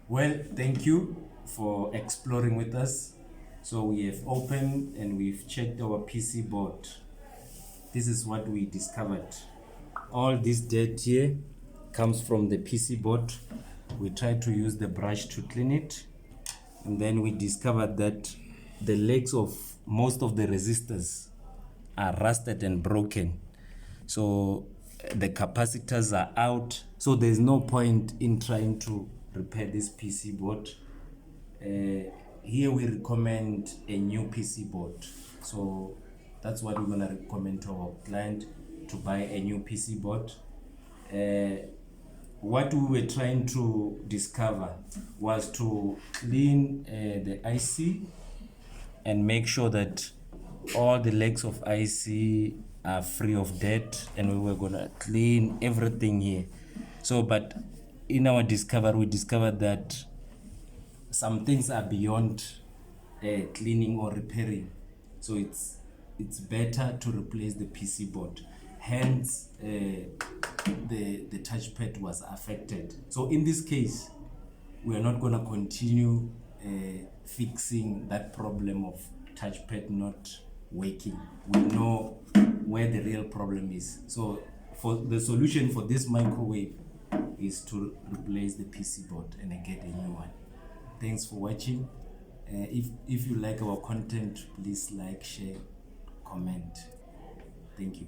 Well, thank you for exploring with us. So we have opened and we've checked our PC board. This is what we discovered. All this dirt here comes from the PC board. We tried to use the brush to clean it, and then we discovered that the legs of most of the resistors are rusted and broken. So the capacitors are out. So there's no point in trying to repair this PC board. Here we recommend a new PC board. So that's what we're gonna recommend to our client, to buy a new PC board. What we were trying to discover was to clean the IC and make sure that all the legs of IC are free of dirt, and we were gonna clean everything here. So, but in our discovery, we discovered that some things are beyond cleaning or repairing. So it's better to replace the PC board. Hence, the touchpad was affected. So in this case, we are not gonna continue fixing that problem of touchpad not working. We know where the real problem is. So for the solution for this microwave is to replace the PC board and get a new one. Thanks for watching. If you like our content, please like, share, comment. Thank you.